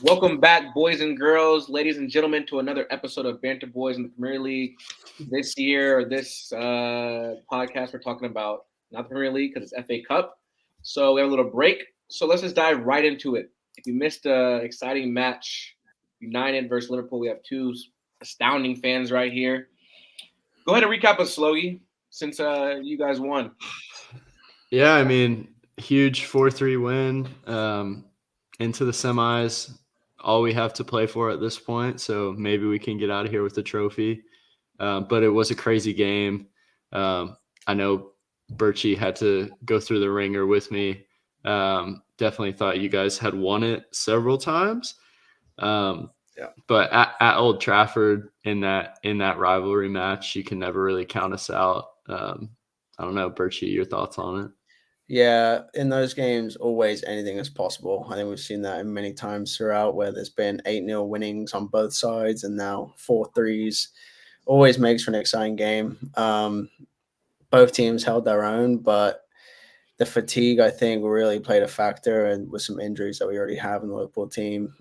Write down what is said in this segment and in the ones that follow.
Welcome back, boys and girls, ladies and gentlemen, to another episode of Banter Boys in the Premier League. This year, this podcast, we're talking about not the Premier League because it's FA Cup. So we have a little break. So let's just dive right into it. If you missed an exciting match, United versus Liverpool, we have two astounding fans right here. Go ahead and recap us, Slogie, since you guys won. Yeah, I mean, huge 4-3 win into the semis. All we have to play for at this point, so maybe we can get out of here with the trophy. But it was a crazy game. I know Birchie had to go through the ringer with me. Definitely thought you guys had won it several times. But at Old Trafford in that rivalry match, you can never really count us out. I don't know, Birchie, your thoughts on it? Yeah, in those games, always anything is possible. I think we've seen that many times throughout where there's been 8-0 winnings on both sides and now 4-3s. Always makes for an exciting game. Both teams held their own, but the fatigue, I think, really played a factor, and with some injuries that we already have in the Liverpool team.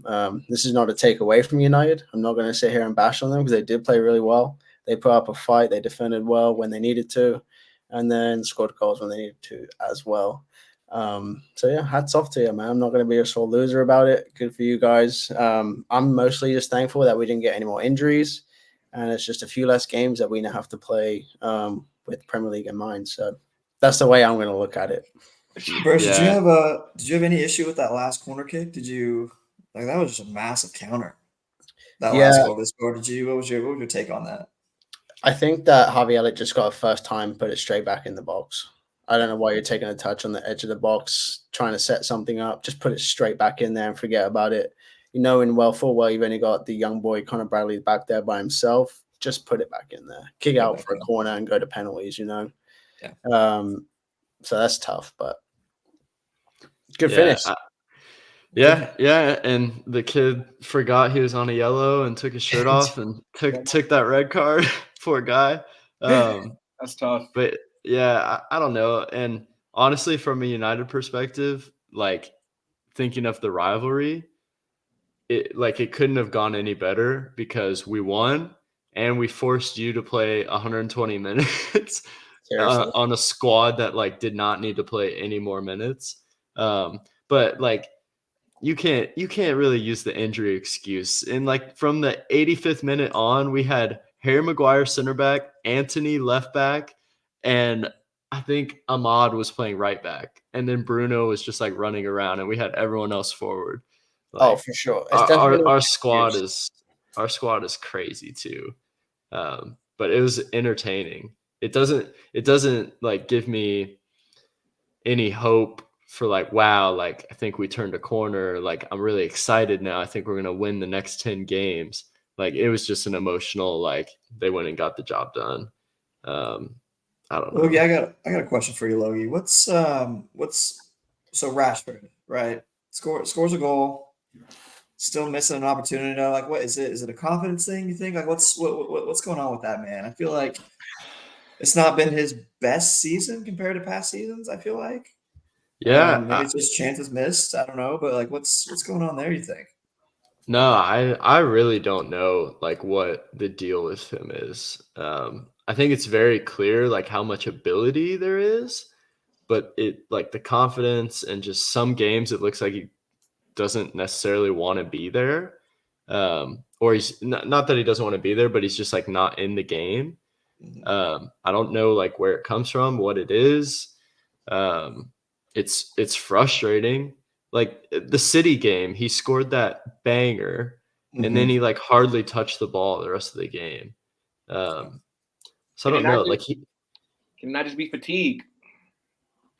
This is not a take away from United. I'm not going to sit here and bash on them because they did play really well. They put up a fight. They defended well when they needed to, and then scored goals when they needed to as well. So yeah, hats off to you, man. I'm not going to be a sore loser about it. Good for you guys. I'm mostly just thankful that we didn't get any more injuries, and it's just a few less games that we now have to play with Premier League in mind. So that's the way I'm going to look at it. Bruce, Yeah. did you have any issue with that last corner kick? Did you like that was just a massive counter? That last Yeah, goal they scored. What was your take on that? I think that Harvey Elliott just got a first time, put it straight back in the box. I don't know why you're taking a touch on the edge of the box, trying to set something up. Just put it straight back in there and forget about it. You know, in full well, you've only got the young boy Connor Bradley back there by himself. Just put it back in there. Kick Put it out back for a in. corner and go to penalties, Yeah. So that's tough, but good Yeah, finish. yeah, and the kid forgot he was on a yellow and took his shirt off and took that red card. Poor guy. That's tough. But yeah, I don't know. And honestly, from a United perspective, like thinking of the rivalry, it couldn't have gone any better because we won and we forced you to play 120 minutes Seriously. on a squad that like did not need to play any more minutes. But like you can't really use the injury excuse. And like from the 85th minute on, we had Harry Maguire center back, Anthony left back, and I think Ahmad was playing right back. And then Bruno was just like running around, and we had everyone else forward. Oh, Like for sure. It's our definitely our, not our an squad excuse. is our squad is crazy too. But it was entertaining. It doesn't like give me any hope for like, wow, like I think we turned a corner. Like I'm really excited now. I think we're gonna win the next 10 games. Like it was just an emotional, like they went and got the job done. Um, I don't Logie, know. I got a question for you, Logie. What's so Rashford, right? Scores a goal, still missing an opportunity now. Like what is it? Is it a confidence thing, you think? Like what's going on with that man? I feel like it's not been his best season compared to past seasons, I feel like. Yeah, Maybe it's just chances missed. I don't know, but like what's going on there, you think? no, I really don't know like what the deal with him is. I think it's very clear like how much ability there is, but it like the confidence and just some games it looks like he doesn't necessarily want to be there. Or he's not that he doesn't want to be there, but he's just like not in the game. Mhm. I don't know like where it comes from, what it is. Um, it's frustrating. Like the City game, he scored that banger, and then Mhm. he like hardly touched the ball the rest of the game. Um, so I Can it don't not know. just Like he, can it not just be fatigue?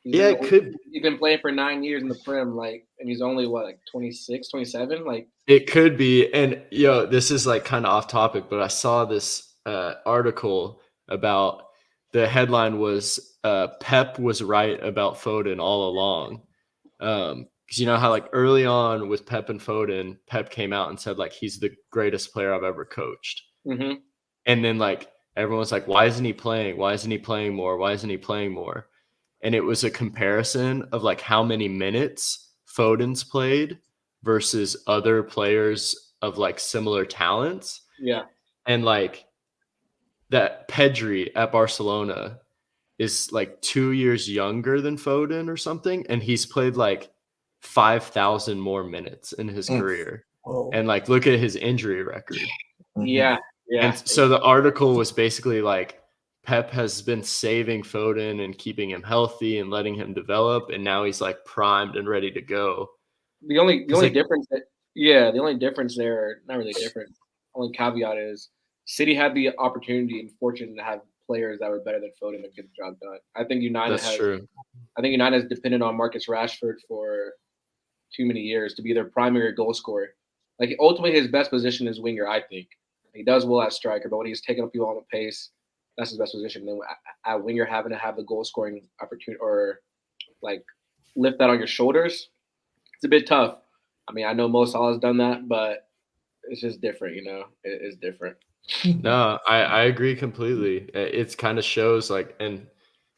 yeah, it could He's been playing for 9 years in the Prem, like, and he's only what, like 26, 27. Like, It could be. And this is like kind of off topic, but I saw this article about the headline was Pep was right about Foden all along. Because you know how like early on with Pep and Foden, Pep came out and said like he's the greatest player I've ever coached. mm-hmm. And then like everyone's like, why isn't he playing? Why isn't he playing more? Why isn't he playing more? And it was a comparison of like how many minutes Foden's played versus other players of like similar talents. Yeah. And like that Pedri at Barcelona is like 2 years younger than Foden or something, and he's played like 5,000 more minutes in his career. Whoa. And like look at his injury record. Yeah. Yeah. And so the article was basically like Pep has been saving Foden and keeping him healthy and letting him develop, and now he's like primed and ready to go. The only like- difference the only difference there, not really different. Only caveat is City had the opportunity and fortune to have players that were better than Foden to get the job done. I think United That's true. I think United has depended on Marcus Rashford for too many years to be their primary goal scorer. Like ultimately, his best position is winger. I think he does well at striker, but when he's taking up people on the pace, that's his best position. And then at winger, having to have the goal scoring opportunity or like lift that on your shoulders, it's a bit tough. I mean, I know Mo Salah's done that, but it's just different. It's different. No, I agree completely. It's kind of shows like, and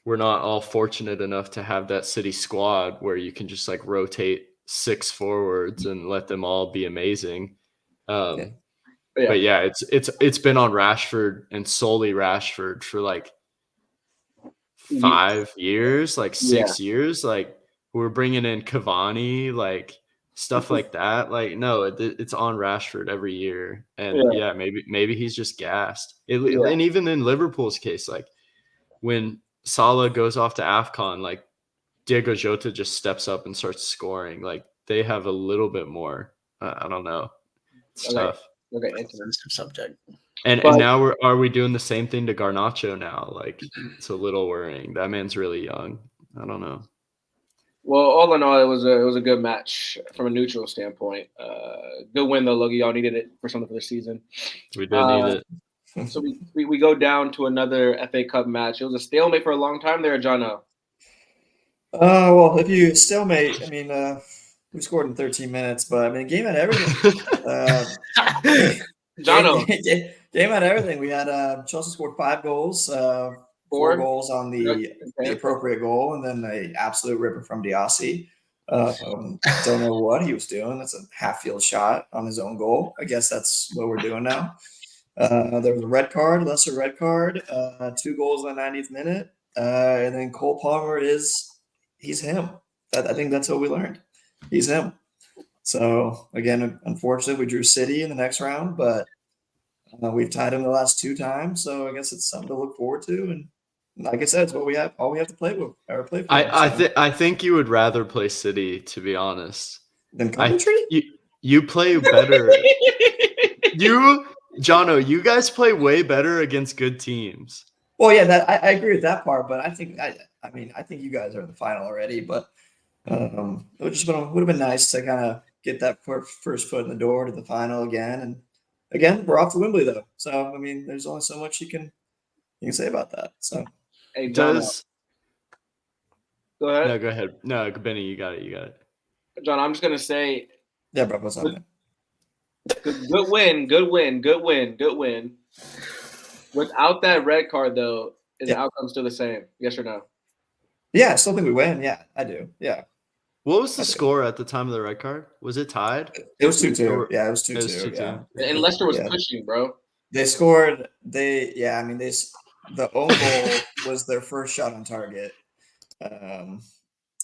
we're not all fortunate enough to have that City squad where you can just like rotate 6 forwards and let them all be amazing. But yeah, it's been on Rashford and solely Rashford for like 5 years, like 6 years. Like we're bringing in Cavani, like stuff like that. Like no, it's on Rashford every year, and maybe he's just gassed. And even in Liverpool's case, like when Salah goes off to AFCON, like Diego Jota just steps up and starts scoring. Like they have a little bit more. I don't know. It's tough. Okay, Sensitive subject. And now are we doing the same thing to Garnacho now? Like it's a little worrying. That man's really young. I don't know. Well, all in all, it was a good match from a neutral standpoint. Good win though, Logie. Y'all needed it for something for the season. We did need it. So we go down to another FA Cup match. It was a stalemate for a long time there, Jono. Well, if you stalemate, I mean, we scored in 13 minutes, but I mean, game had everything. Jono. Game had everything. We had Chelsea scored 5 goals, 4 goals on the appropriate goal, and then an absolute ripper from Diassi. Don't know what he was doing. That's a half-field shot on his own goal. I guess that's what we're doing now. There was a red card, lesser red card, 2 goals in the 90th minute. And then Cole Palmer he's him. I think that's what we learned. He's him. So again, unfortunately, we drew City in the next round, but we've tied him the last 2 times. So I guess it's something to look forward to. And like I said, it's what we have. All we have to play with. Or play for. I think you would rather play City, to be honest. Than Coventry? You play better. Jono, you guys play way better against good teams. Well, yeah, I agree with that part, but I think you guys are in the final already. But it would have been nice to kind of get that first foot in the door to the final again. And again, we're off to Wembley though, so I mean, there's only so much you can say about that. So, hey, John, go ahead. No, go ahead. No, Benny, you got it. John, I'm just gonna say, yeah, bro, what's up, man? Good win. Without that red card, though, is the outcome still the same? Yes or no? Yeah, I still think we win. Yeah, I do. Yeah. What was the score at the time of the red card? Was it tied? It was 2-2. Yeah, it was 2-2. Yeah. And Leicester was pushing, bro. They scored. The own goal was their first shot on target, and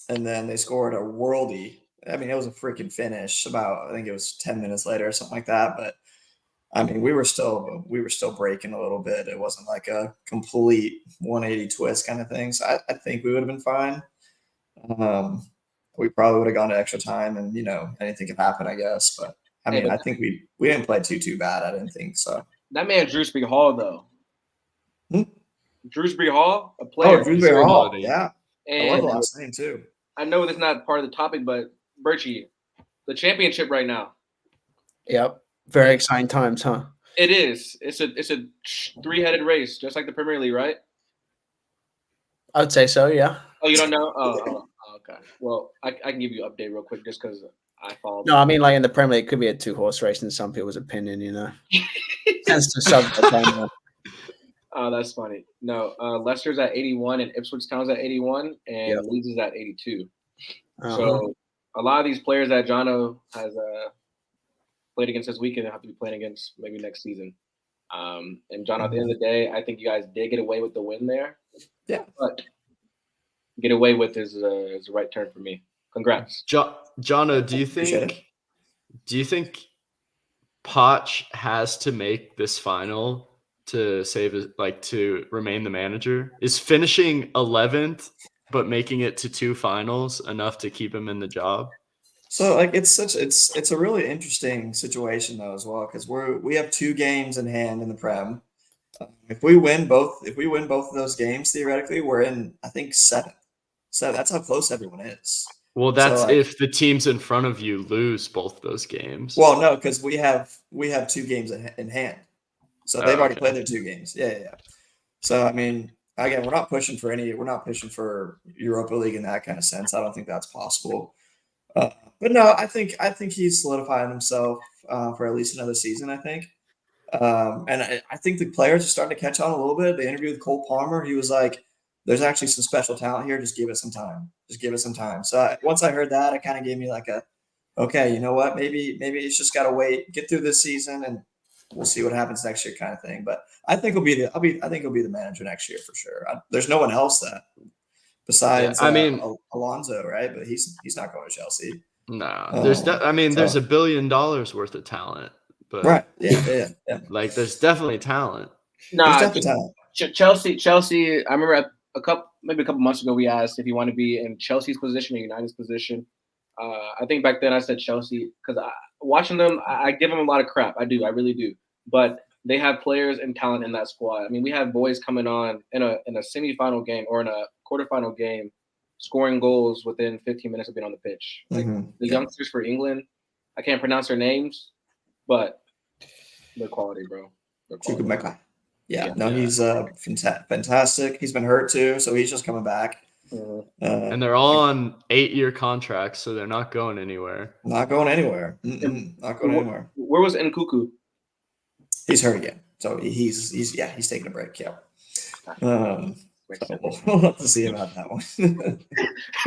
then they scored a worldie. I mean, it was a freaking finish. I think it was 10 minutes later or something like that. But I mean, we were still breaking a little bit. It wasn't like a complete 180 twist kind of thing. So I think we would have been fine. We probably would have gone to extra time, and anything could happen, I guess. But I mean, I think we didn't play too bad. I didn't think so. That man, Drewsbury Hall, though. Drewsbury Hall, a player. Oh, Drewsbury Hall, yeah. And I love the last name too. I know that's not part of the topic, but Birchie, the championship right now. Yep, very exciting times, huh? It is. It's a 3-headed race, just like the Premier League, right? I would say so. Yeah. Oh, you don't know? Oh, okay. Well, I can give you an update real quick just because I follow. No, I mean, like in the Premier League, it could be a 2-horse race in some people's opinion. Sensitive subject. Oh, that's funny. No, Leicester's at 81 and Ipswich Town's at 81 and Leeds is at 82. Uh-huh. So a lot of these players that Jono has played against this weekend have to be playing against maybe next season. And John, at the end of the day, I think you guys did get away with the win there. Yeah. But get away with is the right term for me. Congrats. Jono, do you Appreciate think Poch has to make this final to to remain the manager? Is finishing 11th but making it to 2 finals enough to keep him in the job? So like it's a really interesting situation though as well because we have 2 games in hand in the Prem. If we win both of those games, theoretically, we're in I think 7th. So that's how close everyone is. Well, that's So, like, if the teams in front of you lose both those games. well, no, because we have 2 games in hand. So they've already played their 2 games. Yeah. So I mean, again, we're not pushing for Europa League in that kind of sense. I don't think that's possible. But no, I think he's solidifying himself for at least another season. I think, and I think the players are starting to catch on a little bit. The interview with Cole Palmer, he was like, "There's actually some special talent here. Just give it some time. Just give it some time." So once I heard that, it kind of gave me like okay, you know what? Maybe it's just got to wait, get through this season, and we'll see what happens next year, kind of thing. But I think he'll be the manager next year for sure. There's no one else that besides Alonso, right? But he's not going to Chelsea. No, there's $1 billion worth of talent, but right, yeah. Like there's definitely talent. Nah, there's definitely talent. Chelsea. I remember a couple months ago we asked if you want to be in Chelsea's position or United's position. I think back then I said Chelsea because watching them, I give them a lot of crap. I really do. But they have players and talent in that squad. I mean, we have boys coming on in a semifinal game or in a quarterfinal game, scoring goals within 15 minutes of being on the pitch. Like the youngsters for England, I can't pronounce their names, but they're quality, bro. They're quality. He's fantastic. He's been hurt too, so he's just coming back. And they're all on 8-year contracts, so they're not going anywhere. Not going anywhere. Not going anywhere. Where was Nkuku? He's hurt again, so he's taking a break. Yeah. So we'll have to see about that one.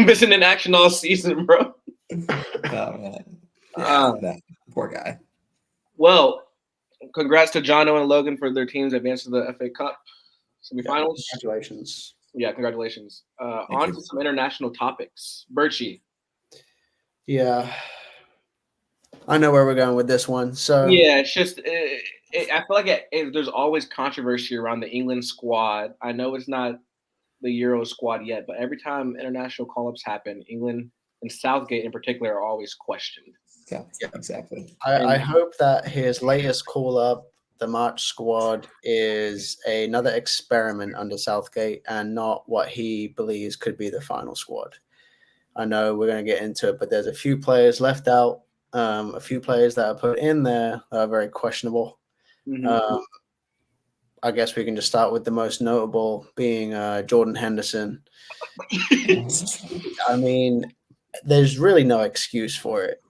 Missing in action all season, bro. Oh man, poor guy. Well, congrats to Jono and Logan for their teams advance to the FA Cup semifinals. Congratulations. Yeah, congratulations. On to some international topics. Birchie. Yeah. I know where we're going with this one. So yeah, it's just I feel like there's always controversy around the England squad. I know it's not the Euro squad yet, but every time international call-ups happen, England and Southgate in particular are always questioned. Yeah, exactly. I hope that his latest call-up, the March squad, is another experiment under Southgate and not what he believes could be the final squad. I know we're going to get into it, but there's a few players left out, a few players that are put in there that are very questionable. Mm-hmm. I guess we can just start with the most notable being Jordan Henderson. I mean, there's really no excuse for it.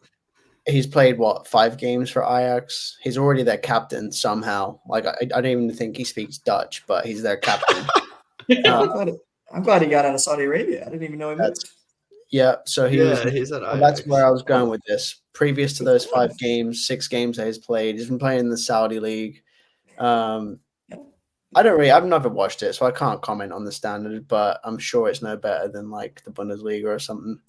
He's played, 5 games for Ajax? He's already their captain somehow. Like, I don't even think he speaks Dutch, but he's their captain. I'm glad he got out of Saudi Arabia. I didn't even know he moved. Yeah, so he's at Ajax. That's where I was going with this. Previous to those 5 games, 6 games that he's played, he's been playing in the Saudi league. I've never watched it, so I can't comment on the standard, but I'm sure it's no better than like the Bundesliga or something,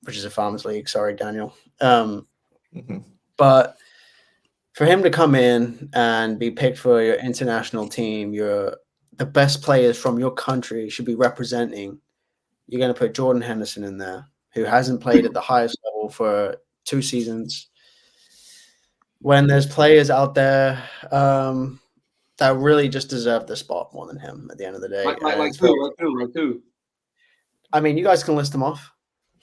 which is a farmers league. Sorry, Daniel. But for him to come in and be picked for your international team, the best players from your country should be representing. You're going to put Jordan Henderson in there, who hasn't played at the highest level for 2 seasons. When there's players out there that really just deserve the spot more than him at the end of the day. Like who? I mean, you guys can list them off.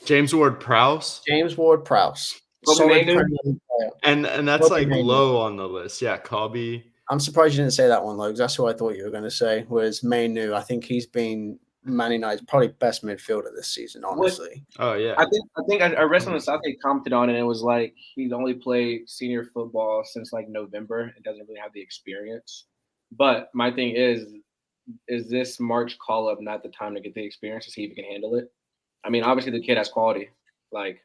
James Ward-Prowse. Solid Premier League player. And that's like low on the list. Yeah, Kobe. I'm surprised you didn't say that one, Logs. That's who I thought you were going to say was Mainu. I think he's been Man United's probably best midfielder this season, honestly. Oh yeah. I think I read something Southgate commented on, and it was like he's only played senior football since like November and doesn't really have the experience. But my thing is this March call up not the time to get the experience to see if he can handle it? I mean, obviously the kid has quality. Like,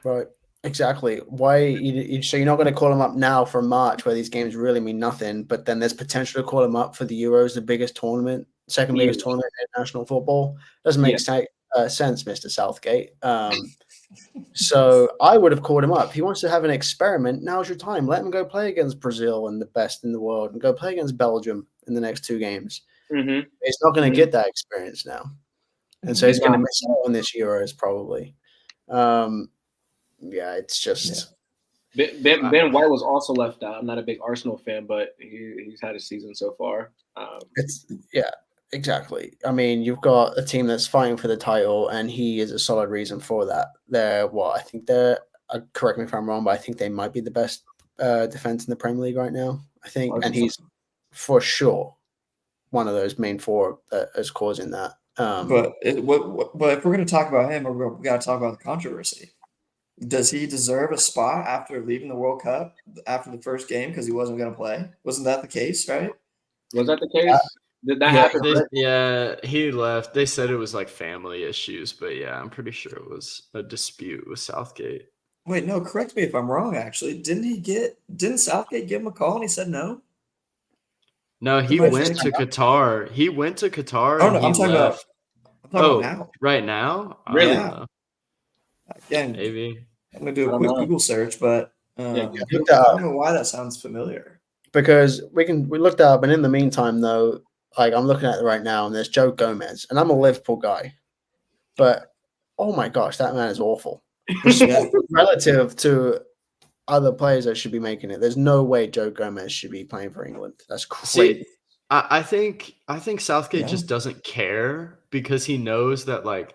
Right. Exactly. Why? So you're not going to call him up now for March, where these games really mean nothing, but then there's potential to call him up for the Euros, the biggest tournament, second biggest Yeah. tournament in international football. Doesn't make sense, Mr. Southgate. So I would have called him up. If he wants to have an experiment, now's your time. Let him go play against Brazil and the best in the world, and go play against Belgium in the next 2 games. mm-hmm. He's not going to get that experience now, and so he's going to miss out on this Euros probably. Yeah, it's just Ben White was also left out. I'm not a big Arsenal fan, but he's had a season so far. it's exactly. I mean, you've got a team that's fighting for the title, and he is a solid reason for that. I think they're. Correct me if I'm wrong, but I think they might be the best defense in the Premier League right now. I think, and he's for sure one of those main 4 that is causing that. But if we're going to talk about him, we got to talk about the controversy. Does he deserve a spot after leaving the World Cup after the first game because he wasn't going to play? Wasn't that the case, right? Was that the case? Did that happen? He left. They said it was like family issues, but yeah, I'm pretty sure it was a dispute with Southgate. Wait, no, correct me if I'm wrong, actually. Didn't Southgate give him a call and he said no? No, he went to Qatar. He went to Qatar and I'm he talking left. about now. Right now? Really? Yeah. Again, Maybe. I'm going to do a quick Google search, but I look that don't know why that sounds familiar. Because we looked up, and in the meantime, though, like I'm looking at it right now, and there's Joe Gomez, and I'm a Liverpool guy, but oh my gosh, that man is awful. Relative to other players that should be making it, there's no way Joe Gomez should be playing for England. That's crazy. See, I think Southgate just doesn't care because he knows that like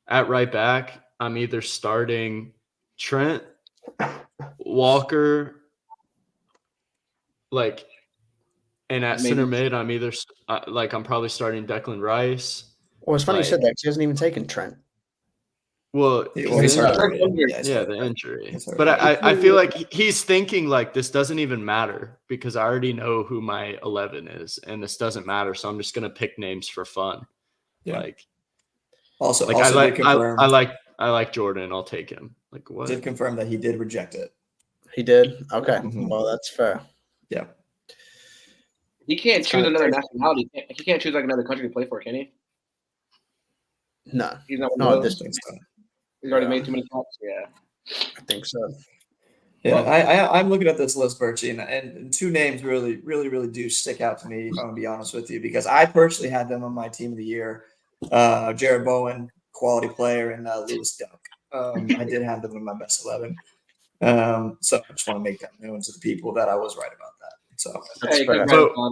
at right back, I'm either starting Trent, Walker, like, and at center mid, I'm either I'm probably starting Declan Rice. Well, it's funny you said that because he hasn't even taken Trent. Well, the injury. But I feel like he's thinking like this doesn't even matter because I already know who my 11 is, and this doesn't matter. So I'm just gonna pick names for fun. Yeah. Like, I like Jordan. I'll take him. Like what? Did confirm that he did reject it. He did. Okay. Well, that's fair. Yeah. He can't choose another nationality. He can't choose like another country to play for, can he? No. He's not. No, this thing. He's already made too many caps. Yeah. I think so. Yeah, I'm looking at this list, Birchie, and 2 names really do stick out to me, if I'm going to be honest with you, because I personally had them on my team of the year. Jared Bowen, quality player, and Lewis Dunk. I did have them in my best 11. So I just want to make that known to the people that I was right about that. So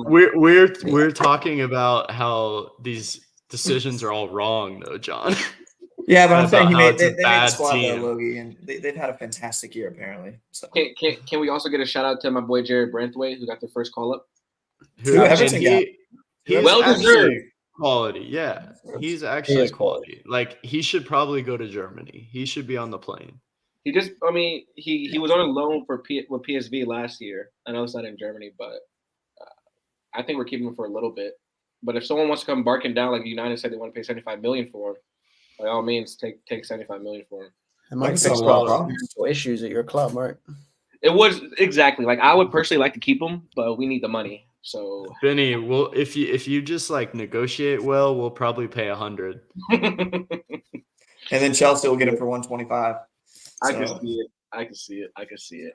we're talking about how these decisions are all wrong, though, John. Yeah, but I'm saying they made the squad though, Logie, and they've had a fantastic year apparently. So can we also get a shout out to my boy Jared Branthwaite, who got the first call up? Who Everton got? He's well deserved quality. Yeah, he's actually quality. Like he should probably go to Germany. He should be on the plane. He was on a loan with PSV last year. I know it's not in Germany, but I think we're keeping him for a little bit. But if someone wants to come barking down, like United said they want to pay $75 million for him, by all means, take $75 million for him. It might fix a lot of issues at your club, right? It was exactly like I would personally like to keep him, but we need the money. So Benny, well, if you just like negotiate well, we'll probably pay 100. And then Chelsea will get him for 125. I can see it.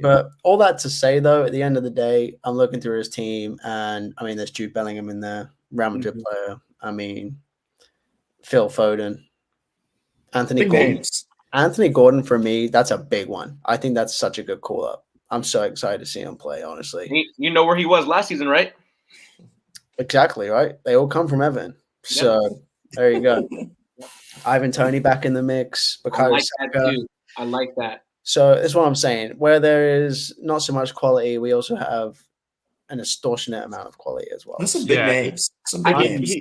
But all that to say, though, at the end of the day, I'm looking through his team, and I mean, there's Jude Bellingham in there, Real Madrid player. I mean, Phil Foden, Anthony Gordon. Names. Anthony Gordon, for me, that's a big one. I think that's such a good call up. I'm so excited to see him play, honestly. You know where he was last season, right? Exactly, right? They all come from Everton. So there you go. Ivan Toney back in the mix. I like that too. I like that. So that's what I'm saying. Where there is not so much quality, we also have an extortionate amount of quality as well. There's some big names. Some big names.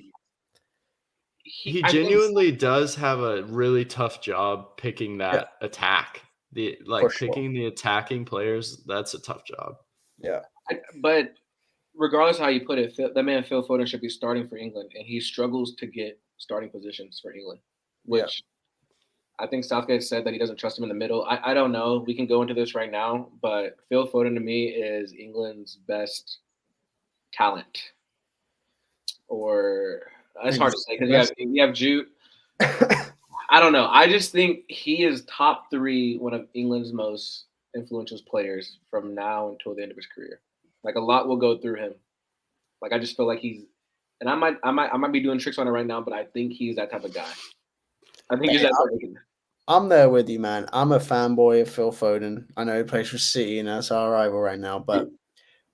He genuinely does have a really tough job picking that attack. Picking the attacking players, that's a tough job. Yeah. But regardless of how you put it, that man Phil Foden should be starting for England, and he struggles to get starting positions for England, which I think Southgate said that he doesn't trust him in the middle. I don't know. We can go into this right now, but Phil Foden to me is England's best talent. Or it's hard to say because you have Jude. I don't know. I just think he is top 3, one of England's most influential players from now until the end of his career. Like a lot will go through him. Like I just feel like he's, and I might be doing tricks on it right now, but I think he's that type of guy. I think he's that type of guy. I'm there with you, man. I'm a fanboy of Phil Foden. I know he plays for City, and that's our rival right now, but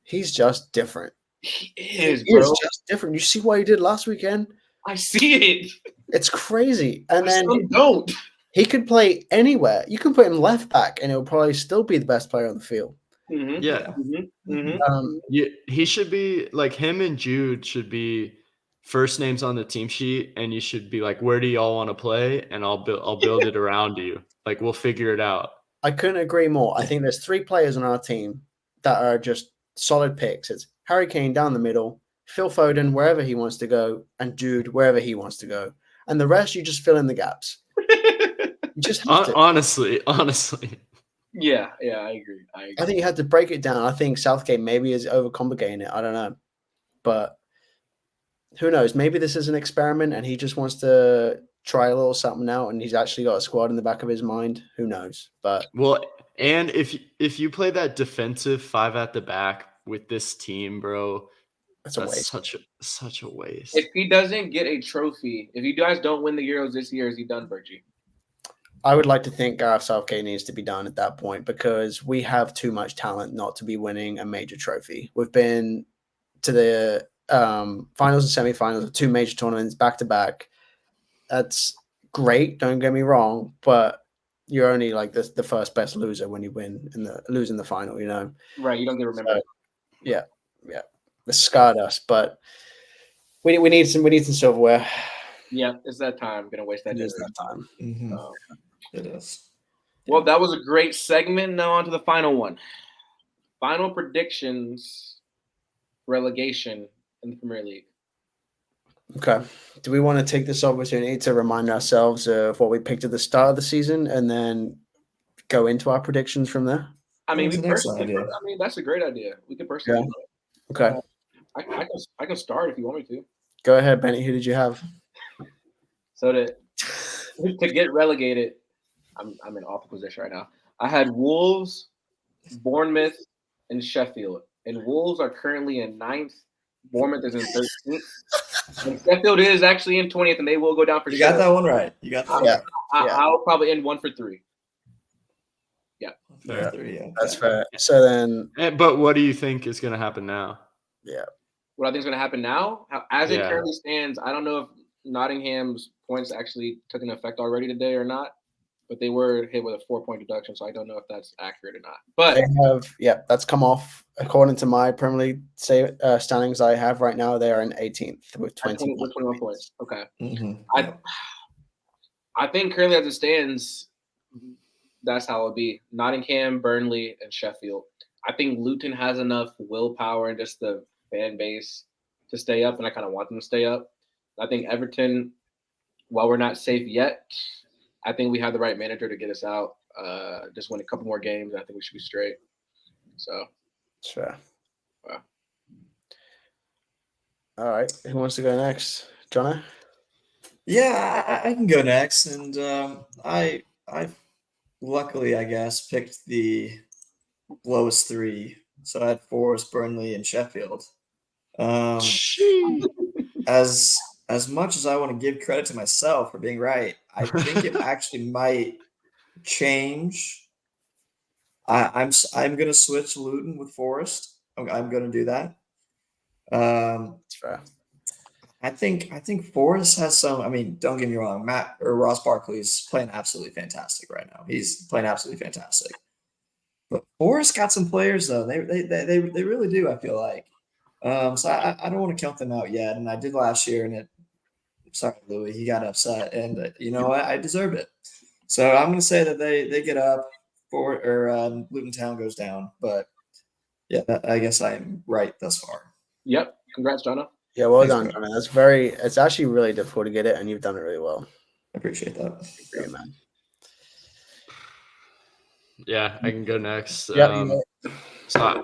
he's just different. He is, He bro. is just different. You see what he did last weekend? I see it. It's crazy. And then don't. He could play anywhere. You can put him left back, and he'll probably still be the best player on the field. Mm-hmm. Yeah. Mm-hmm. Mm-hmm. He should be like him and Jude should be first names on the team sheet, and you should be like, where do y'all want to play? And I'll build it around you. Like we'll figure it out. I couldn't agree more. I think there's 3 players on our team that are just solid picks. It's Harry Kane down the middle, Phil Foden wherever he wants to go, and Jude wherever he wants to go. And the rest, you just fill in the gaps. You just have to. Honestly. Yeah, I agree. I think you had to break it down. I think Southgate maybe is overcomplicating it. I don't know. But who knows? Maybe this is an experiment and he just wants to try a little something out and he's actually got a squad in the back of his mind. Who knows? But and if you play that defensive 5 at the back with this team, bro, that's a waste. Such a waste. If he doesn't get a trophy, if you guys don't win the Euros this year, is he done, Virgie? I would like to think Gareth Southgate needs to be done at that point because we have too much talent not to be winning a major trophy. We've been to the finals and semi-finals of 2 major tournaments back to back. That's great. Don't get me wrong, but you're only like the first best loser when you lose in the final. You know, right? You don't get remembered. So, yeah. It scarred us, but we need some silverware. Yeah, it's that time. Gonna waste that. It's that time. Mm-hmm. It is. Well, that was a great segment. Now on to the final one. Final predictions, relegation in the Premier League. Okay. Do we want to take this opportunity to remind ourselves of what we picked at the start of the season and then go into our predictions from there? I mean, that's a great idea. We could personally. Yeah. Okay. I can start if you want me to. Go ahead, Benny. Who did you have? So to get relegated, I'm in awful position right now. I had Wolves, Bournemouth, and Sheffield. And Wolves are currently in 9th. Bournemouth is in 13th. And Sheffield is actually in 20th, and they will go down for sure. You got that one right. You got that one right. I'll probably end 1 for 3. Yeah. Fair. 3, yeah. That's fair. So then. But what do you think is going to happen now? Yeah. What I think is going to happen now, as it currently stands, I don't know if Nottingham's points actually took an effect already today or not, but they were hit with a 4-point deduction, so I don't know if that's accurate or not. But they have, that's come off according to my Premier League standings I have right now. They are in 18th with 21 points. Okay. Mm-hmm. I think currently as it stands, that's how it'll be. Nottingham, Burnley, and Sheffield. I think Luton has enough willpower and just the fan base to stay up, and I kind of want them to stay up. I think Everton, while we're not safe yet, I think we have the right manager to get us out. Just win a couple more games, and I think we should be straight. So, sure. Wow. All right. Who wants to go next? Jono? Yeah, I can go next, and I luckily, I guess, picked the lowest 3. So I had Forest, Burnley, and Sheffield. As much as I want to give credit to myself for being right, I think it actually might change. I'm going to switch Luton with Forest. I'm going to do that. That's fair. I think Forest has some. I mean, don't get me wrong. Ross Barkley is playing absolutely fantastic right now. He's playing absolutely fantastic. But Forest got some players though. They really do. I feel like. So I don't want to count them out yet. And I did last year, and sorry, Louis, he got upset, and you know what? I deserved it. So I'm going to say that they get up, Luton Town goes down. But yeah, I guess I'm right thus far. Yep. Congrats, Jono. Yeah, well done, Jono. It's actually really difficult to get it, and you've done it really well. I appreciate that. Great, man. Yeah, I can go next. Yeah. So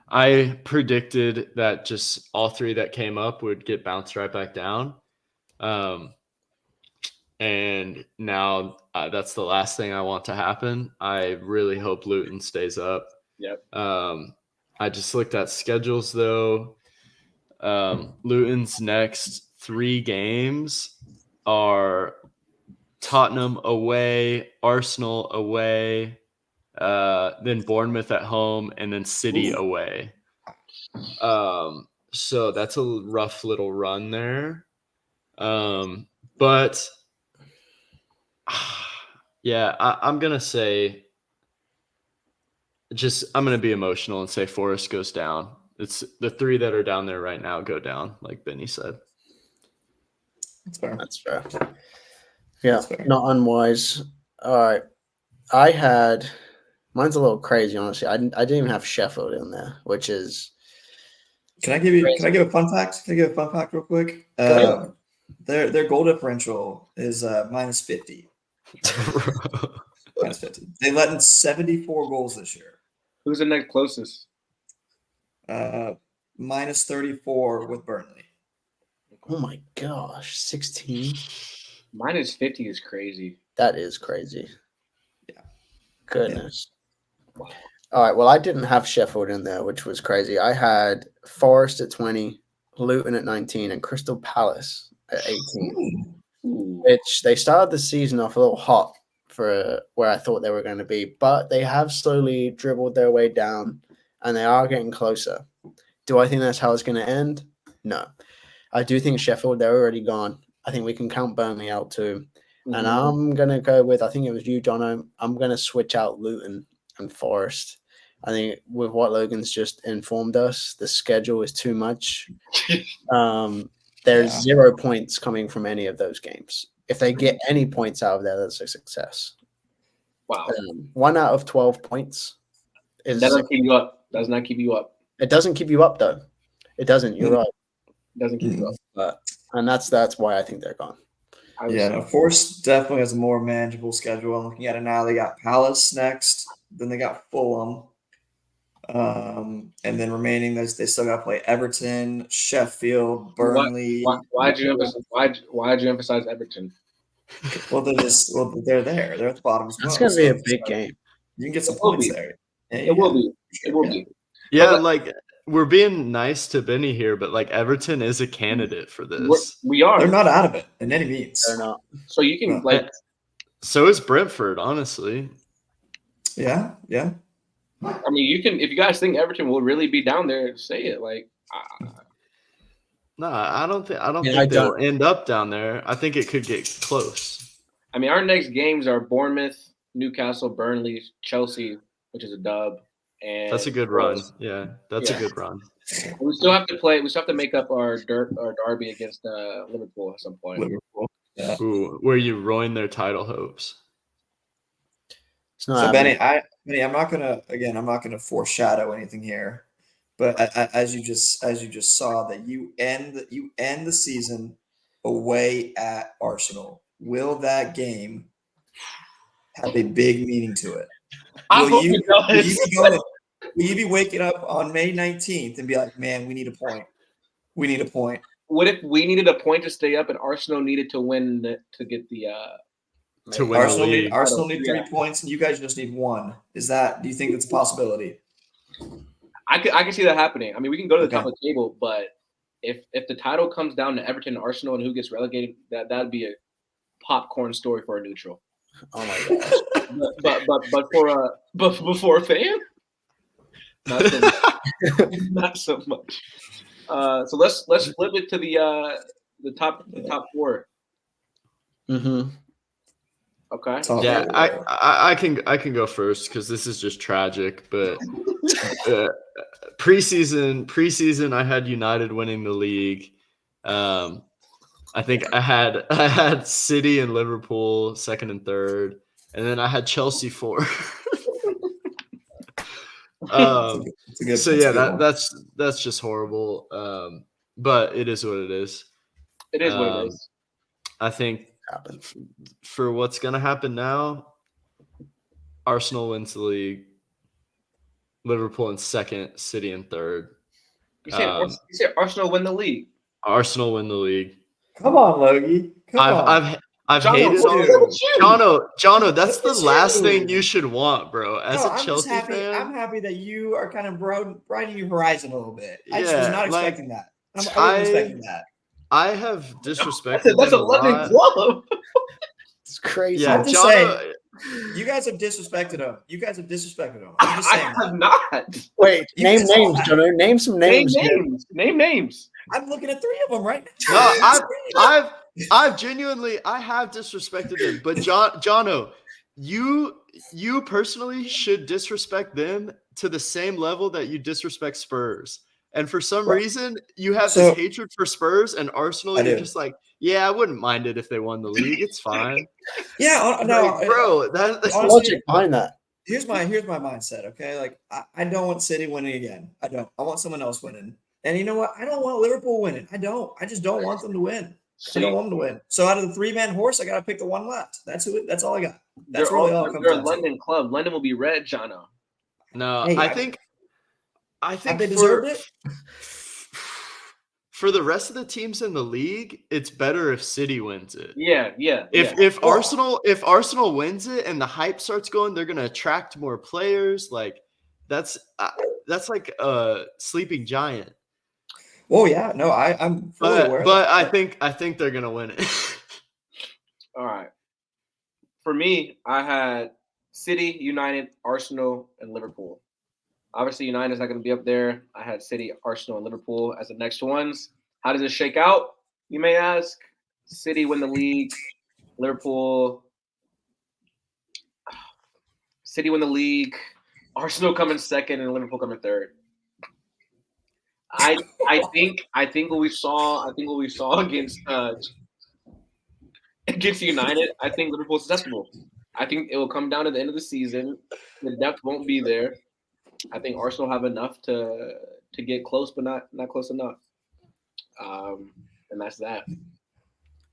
I predicted that just all three that came up would get bounced right back down. And now that's the last thing I want to happen. I really hope Luton stays up. Yep. I just looked at schedules though. Luton's next 3 games are Tottenham away, Arsenal away, then Bournemouth at home, and then City away. So that's a rough little run there. But yeah, I'm gonna say I'm gonna be emotional and say Forest goes down. It's the 3 that are down there right now go down, like Benny said. That's fair. That's fair. Yeah, That's fair. not unwise. All right. Mine's a little crazy, honestly. I didn't even have Sheffield in there, which is Can I give a fun fact? Can I give a fun fact real quick? Go. Their goal differential is minus 50. Minus 50. They let in 74 goals this year. Who's the next closest? Minus 34 with Burnley. oh my gosh, 16. Minus 50 is crazy. That is crazy. Yeah. Goodness. All right. Well, I didn't have Sheffield in there, which was crazy. I had Forest at 20, Luton at 19, and Crystal Palace at 18. Which they started the season off a little hot for where I thought they were going to be, but they have slowly dribbled their way down, and they are getting closer. Do I think that's how it's going to end? No. I do think Sheffield, they're already gone. I think we can count Burnley out too. And I'm going to go with, I think it was you, Jono. I'm going to switch out Luton and Forest. I think with what Logan's just informed us, the schedule is too much. There's 0 points coming from any of those games. If they get any points out of there, that's a success. Wow. 1 out of 12 points is. Doesn't keep you up. Does not keep you up. It doesn't keep you up, though. It doesn't. You're right. Doesn't keep you up. And that's why I think they're gone. Forest definitely has a more manageable schedule. I'm looking at it now. They got Palace next. Then they got Fulham. And then remaining, they still got to play Everton, Sheffield, Burnley. Why'd you emphasize Everton? Well, they're there. They're at the bottom as well. That's going to be a big game. You can get some points there. It will be. It will be. Yeah, like we're being nice to Benny here, but like Everton is a candidate for this. We are. They're not out of it in any means. They're not. So you can So is Brentford, honestly. Yeah. I mean, you can. If you guys think Everton will really be down there, say it. Like, No, I don't think they'll end up down there. I think it could get close. I mean, our next games are Bournemouth, Newcastle, Burnley, Chelsea, which is a dub, and that's a good run. Yeah, that's a good run. We still have to play. We still have to make up our derby against Liverpool at some point. Yeah. Ooh, where you ruin their title hopes. So Benny, I'm not gonna foreshadow anything here, but as you just saw that you end the season away at Arsenal. Will that game have a big meaning to it? Will you be waking up on May 19th and be like, man, we need a point. We need a point. What if we needed a point to stay up and Arsenal needed to win to get the to win Arsenal the league? Arsenal need 3 points and you guys just need 1. Do you think that's a possibility? I can see that happening. I mean, we can go to the top of the table, but if the title comes down to Everton and Arsenal and who gets relegated, that'd be a popcorn story for a neutral. Oh my gosh. but for a fan, not so much. So let's flip it to the top 4. Mm-hmm. Okay. Yeah, I can go first because this is just tragic. But preseason, I had United winning the league. I think I had City and Liverpool 2nd and 3rd, and then I had Chelsea 4. That's just horrible. But it is what it is. It is what it is. I think for what's gonna happen now, Arsenal wins the league. Liverpool in second, City in third. You said Arsenal win the league. Arsenal win the league. Come on, Logie. Come on. I've Jono, hated look on at you. Jono. That's Look the at last you. thing you should want, bro. As No, a I'm just Chelsea happy. fan, I'm happy that you are kind of broadening your horizon a little bit. I just was yeah, not like, expecting that. I wasn't expecting that. I have disrespected That's them a a London lot. club. It's crazy. Yeah, I'm just Jono. saying. You guys have disrespected him. I'm just I saying have that. not. Wait, You name guys all names, have. Jono. Name some Name names. here. names. Name names. I'm looking at 3 of them right now. No, I've genuinely have disrespected them, but Jono, you personally should disrespect them to the same level that you disrespect Spurs. And for some Right. reason, you have So- this hatred for Spurs and Arsenal. I You're do. just like, yeah, I wouldn't mind it if they won the league. It's fine. Yeah, no, Like, bro, What's the honestly, logic behind that? here's my mindset. Okay, like I don't want City winning again. I don't. I want someone else winning. And you know what? I don't want Liverpool winning. I don't. I just don't want them to win. I don't want them to win. So out of the 3-man horse, I got to pick the one left. That's all I got. That's really all it comes They're a down to. London club. London will be red, Jono. no, Hey, I think have they deserved it? for the rest of the teams in the league, it's better if City wins it. Yeah. If Well- Arsenal wins it and the hype starts going, they're gonna attract more players. Like that's like a sleeping giant. Oh yeah, no, I'm fully aware. But of that. I think they're gonna win it. All right. For me, I had City, United, Arsenal, and Liverpool. Obviously, United's not going to be up there. I had City, Arsenal, and Liverpool as the next ones. How does it shake out, you may ask? City win the league. Liverpool. City win the league. Arsenal come in second, and Liverpool come in third. I think what we saw against United, I think Liverpool's susceptible. I think it will come down to the end of the season. The depth won't be there. I think Arsenal have enough to get close, but not close enough. And that's that.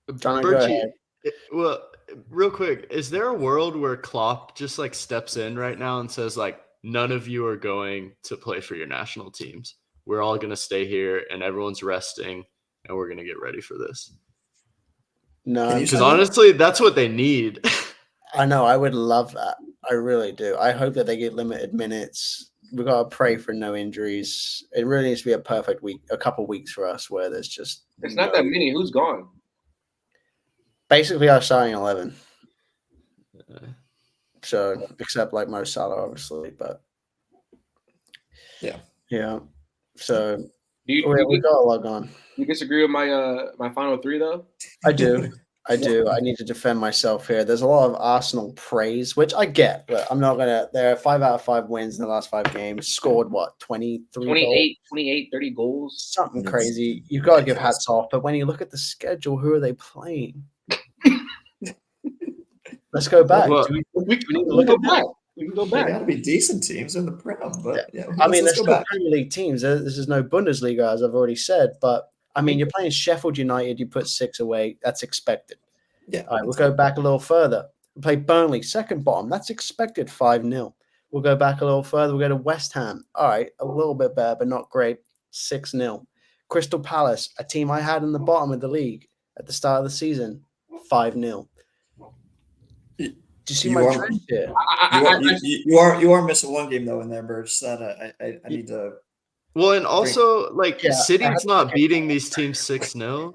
Jono, go Bertie, ahead. well, real quick, is there a world where Klopp just like steps in right now and says like, none of you are going to play for your national teams. We're all going to stay here and everyone's resting and we're going to get ready for this. No, Can you Because say that? honestly, that's what they need. I know. I would love that. I really do. I hope that they get limited minutes. We got to pray for no injuries. It really needs to be a perfect week, a couple weeks for us where there's just. It's not that many. Who's gone? Basically, our starting 11. Uh, So, except like Mo Salah, obviously, but yeah. So Do you, we got a lot on. you disagree with my final three though? I do. I need to defend myself here. There's a lot of Arsenal praise, which I get, but I'm not gonna. There are 5 out of 5 wins in the last 5 games. Scored what 23 goals? 28, 30 goals. Something It's crazy. You've got to give hats off. But when you look at the schedule, who are they playing? Let's go back. Well, Do we We need to can look go at back. We can go They back. got to be decent teams in the Prem, but yeah. I mean, let's there's go still back. Premier League teams. This is no Bundesliga, as I've already said. But I mean, you're playing Sheffield United. You put 6 away. That's expected. Yeah. All right, we'll go back a little further. We play Burnley, second bottom. That's expected 5-0. We'll go back a little further. We'll go to West Ham. All right, a little bit better, but not great. 6-0. Crystal Palace, a team I had in the bottom of the league at the start of the season, 5-0. Do you see You my are- trend here? You are missing one game though in there, Birch. That I need to. well, and also like Yeah, I City's have- not beating these teams 6-0.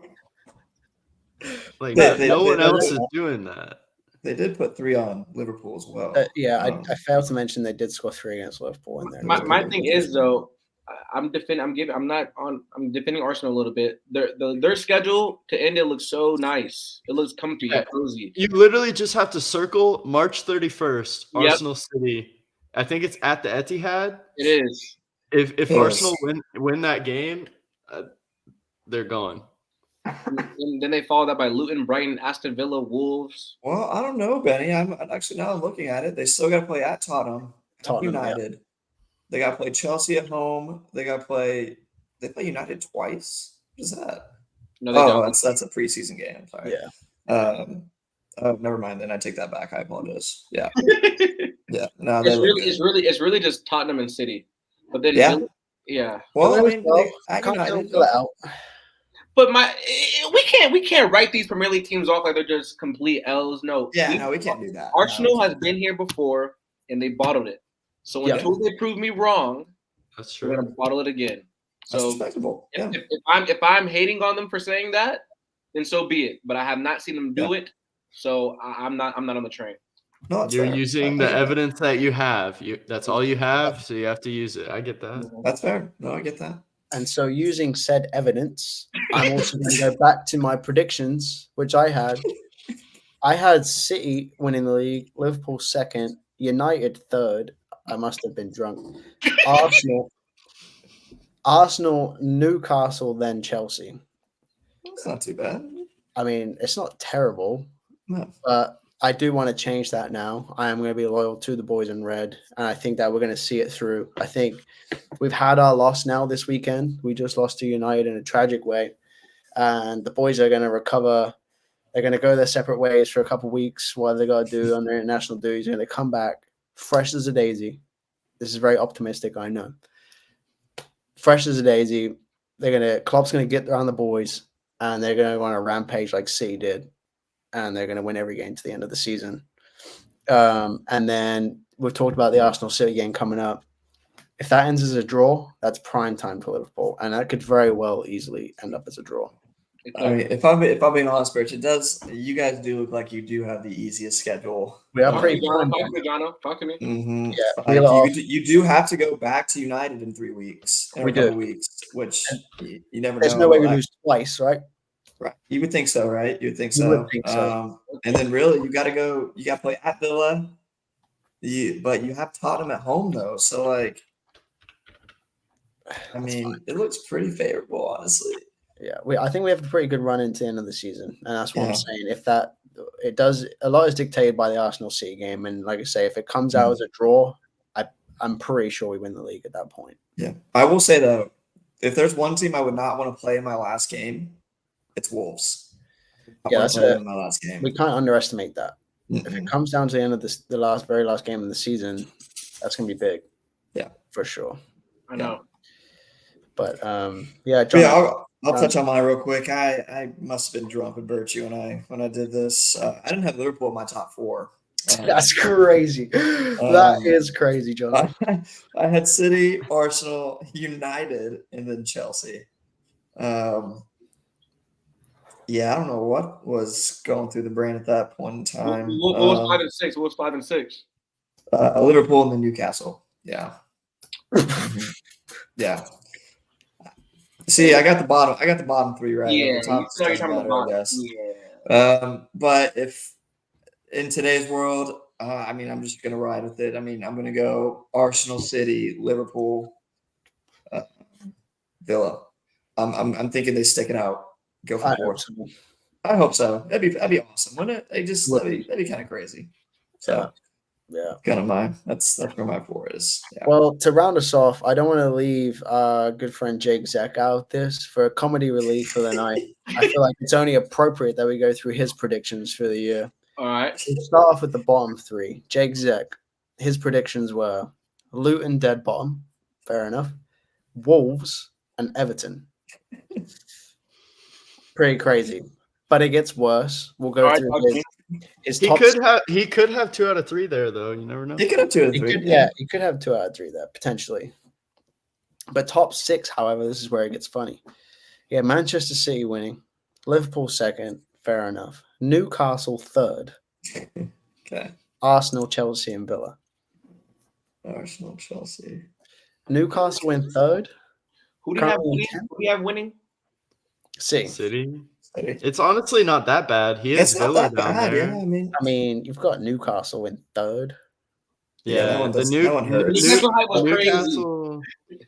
Like They- no one they- else is doing that. They did put 3 on Liverpool as well. I failed to mention they did score 3 against Liverpool in there. My thing is though, I'm defending Arsenal a little bit. Their schedule to end it looks so nice. It looks comfy and cozy. You literally just have to circle March 31st, Yep. Arsenal City. I think it's at the Etihad. It is. If Yes. Arsenal win that game, they're gone. And then they followed that by Luton, Brighton, Aston Villa, Wolves. Well, I don't know, Benny. I'm actually now looking at it. They still got to play at Tottenham United. They got to play Chelsea at home. They play United twice. What is that? No, they don't. That's a preseason game. I'm sorry. Yeah. Oh, never mind. Then I take that back. I apologize. Yeah. Yeah. No, they look good. It's really just Tottenham and City. But then Yeah. yeah. Well, I Villa as mean, well. at Can't count United, Villa out. But we can't write these Premier League teams off like they're just complete L's. No. yeah, we can't do that. Arsenal No, has been here before and they bottled it. So Yeah. until they prove me wrong, That's we're true. gonna bottle it again. That's So respectable. Yeah. if I'm hating on them for saying that, then so be it. But I have not seen them do it, so I'm not on the train. No, that's You're fair. using I the get that. evidence that you have. That's all you have, so you have to use it. I get that. That's fair. No, I get that. And so, using said evidence, I'm also going to go back to my predictions, which I had. I had City winning the league, Liverpool second, United third. I must have been drunk. Arsenal, Newcastle, then Chelsea. It's not too bad. I mean, it's not terrible, No. but I do want to change that now. I am going to be loyal to the boys in red, and I think that we're going to see it through. I think we've had our loss now this weekend. We just lost to United in a tragic way, and the boys are going to recover. They're going to go their separate ways for a couple of weeks. What they got to do on their international duties, and they come back fresh as a daisy. This is very optimistic, I know. Fresh as a daisy. Klopp's going to get around the boys, and they're going to go on a rampage like City did. And they're going to win every game to the end of the season. And then we've talked about the Arsenal City game coming up. If that ends as a draw, that's prime time for Liverpool, and that could very well easily end up as a draw. I mean, if I'm being honest, Birch, it does. You guys do look like you do have the easiest schedule. We are Talk pretty to me, prime. Jono. Talk to me. Mm-hmm. Yeah, Like, you do have to go back to United in 3 weeks. In We a couple do. weeks, which you never know. There's no way we lose twice, right? Right. You would think so, right? You would think You so. would think so. And then really, you got to play at Villa. But you have Tottenham at home though, so like, I mean, it looks pretty favorable, honestly. Yeah, I think we have a pretty good run into the end of the season, and that's what I'm saying. If that it does, a lot is dictated by the Arsenal City game, and like I say, if it comes out as a draw, I'm pretty sure we win the league at that point. Yeah, I will say though, if there's one team I would not want to play in my last game, it's Wolves. Yeah, that's in my last game. We can't underestimate that. Mm-mm. If it comes down to the end of the very last game of the season, that's gonna be big. Yeah, for sure. I know. But yeah, John, I'll touch on mine real quick. I must have been drunk with Virtue when I did this. I didn't have Liverpool in my top 4. That's crazy. That is crazy, John. I had City, Arsenal, United, and then Chelsea. Yeah, I don't know what was going through the brain at that point in time. What was 5 and 6? What was 5 and 6? Liverpool and then Newcastle. Yeah. Yeah. See, I got the bottom 3 right. Yeah, top you're talking about I guess. Yeah. But if in today's world, I mean, I'm just gonna ride with it. I mean, I'm gonna go Arsenal, City, Liverpool, Villa. I'm thinking they stick it out. Go for 4. I hope so. That'd be awesome, wouldn't it? That'd be kind of crazy. So yeah, kind of mine. That's where my 4 is. Yeah. Well, to round us off, I don't want to leave our good friend Jake Zek out this for a comedy relief for the night. I feel like it's only appropriate that we go through his predictions for the year. All right. We'll start off with the bottom 3. Jake Zek, his predictions were Luton dead bottom, fair enough, Wolves, and Everton. Pretty crazy, but it gets worse. We'll go through his He top. He could have 2 out of 3 there, though. You never know. He could have 2 out of 3. He could have 2 out of 3 there potentially. But top 6, however, this is where it gets funny. Yeah, Manchester City winning, Liverpool second, fair enough. Newcastle third. Okay. Arsenal, Chelsea, and Villa. Arsenal, Chelsea. Newcastle in third. Who do you have winning? Who do you have winning? City. It's honestly not that bad. He has Villa down there. Yeah, I mean, you've got Newcastle in third. Yeah, the Newcastle hype was Newcastle. crazy.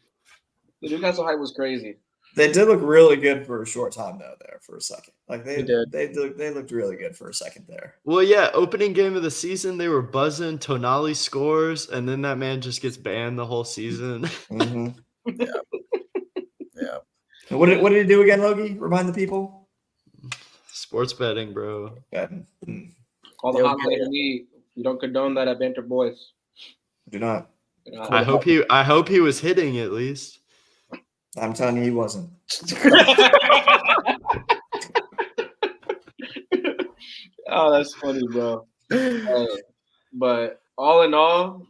The Newcastle hype was crazy. They did look really good for a short time though. There for a second, like they looked really good for a second there. Well, yeah, opening game of the season, they were buzzing. Tonali scores, and then that man just gets banned the whole season. Mm-hmm. Yeah. And what did he do again, Logie? Remind the people. Sports betting, bro. Betting. Call the They'll hotline get if you need. We don't condone that at Banter Boys. Do not. You know, I hope he was hitting at least. I'm telling you, he wasn't. Oh, that's funny, bro. But all in all,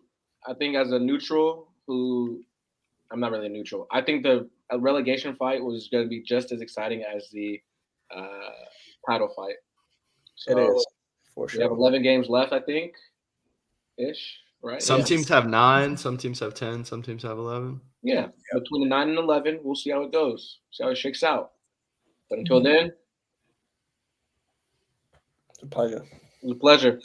I think as a neutral, I'm not really a neutral. I think the relegation fight was going to be just as exciting as the title fight. So It is for we have sure. 11 games left, I think, ish, right? Some Yes. teams have 9, some teams have 10, some teams have 11. Yeah, between the 9 and 11, we'll see how it goes, see how it shakes out. But until then, It's a pleasure. it was a pleasure.